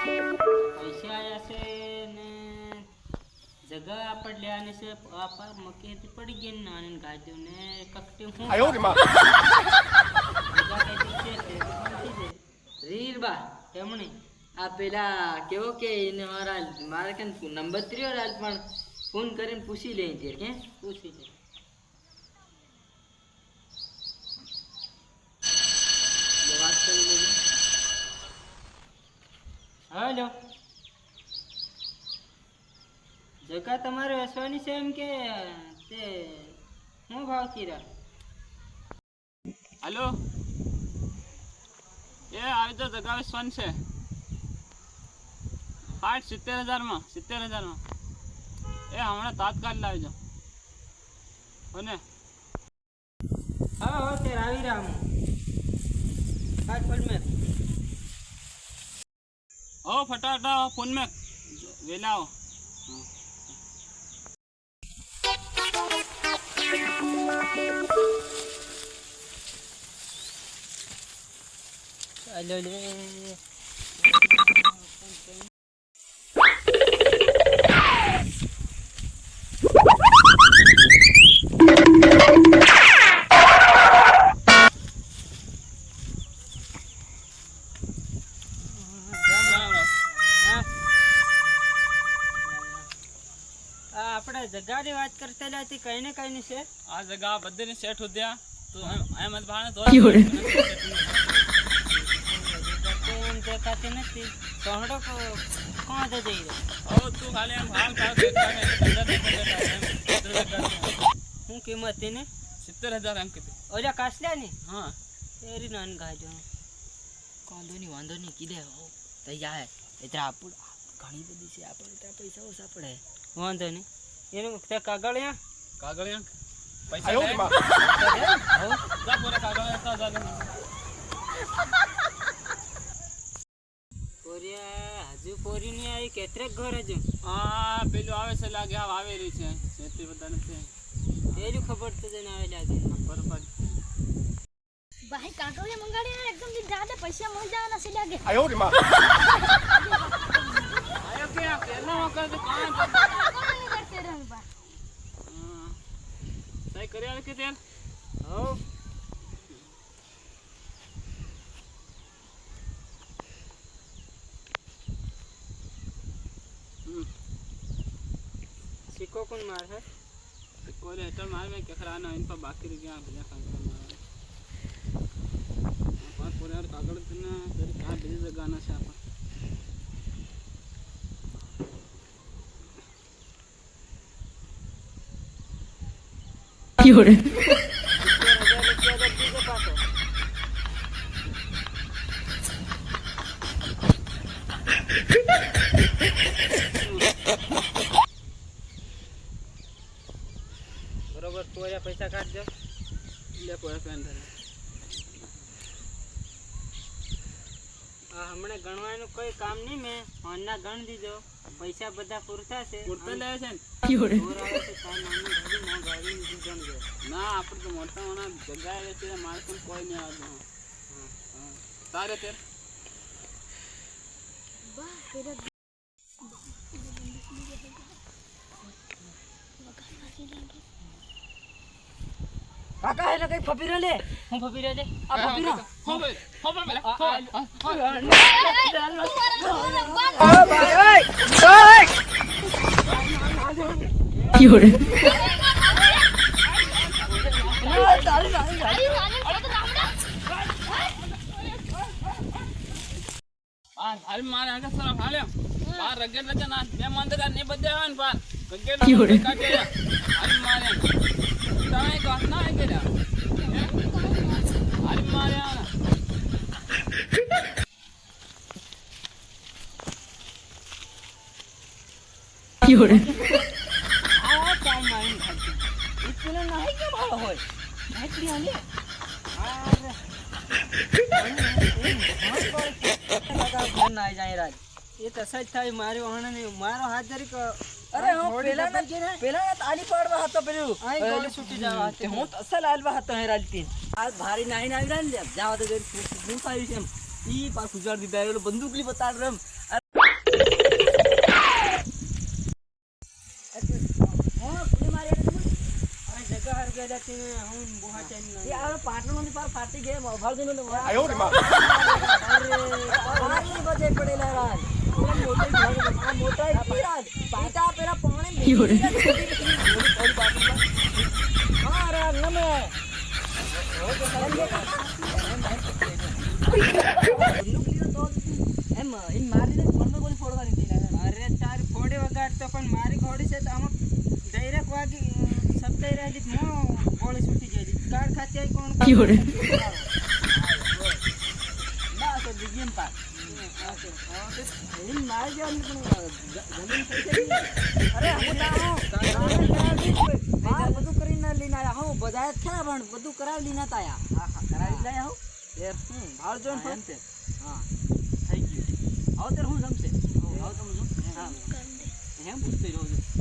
पैसे आया से ने जगह आपण लेवानी से आपा मके ती पड़ी गई ना आणि गाजू ने ककटे हूं आयो रे मां રીલ બા એમણે આ પેલા કેવો કે એને મારા કે નંબર 3 રાલ પણ ફોન કરીને પૂછી લે તે કે पूछी છે વાત કરી લેજો हेलो जगह તમારે વેચવાની છે એમ કે તે હું ભાવ કીરા हेलो ये આવી તો જગા વેચવાની છે 70000 માં એ હમણાં તાત્કાલ લાવી જાઓ અને હા હો તે આવી રહ્યા હું કાટ ફોન મે ओ फटाफट फोन में वेला आओ हेलो ले આપણે જગાની વાત કરતા હતી કઈ ને કઈ ની છે આ જગા બધી સેટ हो दिया तो એમ જ ભાણે તો એમ દેખાતી નથી સોહડો કોણ દે જઈ રહ્યો ઓ તું ખાલી એમ ભાવ ભાવ દેખતા ને હું કિંમત ને 70000 એમ કીધું ઓલા કાસલા ની હા એરી નાન ગાજો વાંધો નહીં કીધે હો તૈયાર એટલે આપણ ઘણી બધી છે આપણે ત્યાં પૈસા ઓછા પડે વાંધો નહીં એનું તે કાગળિયા પૈસા હો જા પૂરા કાગળિયા જા પોરિયા હજુ પોરી ની આવી કેટલેક ઘર હજુ આ પેલું આવે છે લાગે આ આવેલી છે એટલી બધા નથી એનું ખબર તો જને આવે લાગે બરાબર भाई कागड़िया मंगाड़े हैं एकदम दिन ज्यादा पैसा मिल जाना से लगे आयो रे मां आयो क्या केला होकर तो कहां नहीं करते रहे बा हां सही करे के तेल हो सिक्को कौन मार है कोई हेटर मार में क्या खराना इन पर बाकी रह गया बिना कागड़ मार पास पूरे यार कागड़ ना तेरे क्या बिजी जगाना से आपा क्यों बरोबर पोया पैसा काट दो ले पोया पेन धरे हमने गणवाનું કોઈ કામ નહીં મેં ઓનના ગણ દીધો પૈસા બધા પૂરતા છે પૂરતા લે છે ક્યોરે આવે છે કાઈ નાની ગાડી ના ગાડી ની ગણ દે ના આપણે તો મોટા મોટા જગ્યાએ છે મારે પણ કોઈ નહીં આવતું હા તારે તે वाह तेरा કાકા એને કઈ ફપીરો લે હું ફપીરો દે આ ફપીરો હો ભાઈ ક્યોરે अरे मारे आगे सारा भाले बाहर रगड़ लगे ना मैं मंद कर नहीं बदे आन पार रगड़ काटे अरे मारे ताई का ना है केला अरे मारे आना क्यों रे આ કાઈ માઈન ખાતી ઇતને નહીં કે ભાવ હોય નાખી આલે અરે ના જાય રાજ એ તો સજ થાય મારો હણ ને મારો હાથ જરીક અરે હું પેલા તાલી પાડવા હતો પેલું આઈ ગોળ છૂટી જવા તે હું અસલ આલવા હતો હે રાલતી આ ભારી નાઈ નાઈ રાલ જાવ તો હું પાઈ છે ઈ પાસ ઉજાડ દીધા એ બંદૂકલી બતાડ રમ ગયા હતા તેને હું બોહા ચાલી એ આ પાટણની પાર ફાટી ગયે ભાળદીનો ને અરે પાણી બધે પડેલા રાજ આ મોટા કી રાજ પાટા પેલા પાણી હા રે નમે એમ ઇન મારીને ફોનમાં ગોળી ફોડવાની હતી અરે તારી ફોડી વગાડતો પણ મારી ઘોડી છે તો આમાં ડાયરેક્ટ વાગી સપ્તાહ રહી મો ગોળી છૂટી જાય કાર ખાતી આવી કોણ ના તો દિગીન પાસ ઇન મારી જવાની પણ જમીન પૈસા અરે હું ના બધું કરીને લઈને આયા હું બધાય ખરા પણ બધું કરાવી લઈને આયા હા કરાવી લઈ આવું યાર ભાળ જોન પણ હા થઈ ગયું આવ ત્યારે હું જમશે આવ તમે જો હા એમ પૂછતો રહ્યો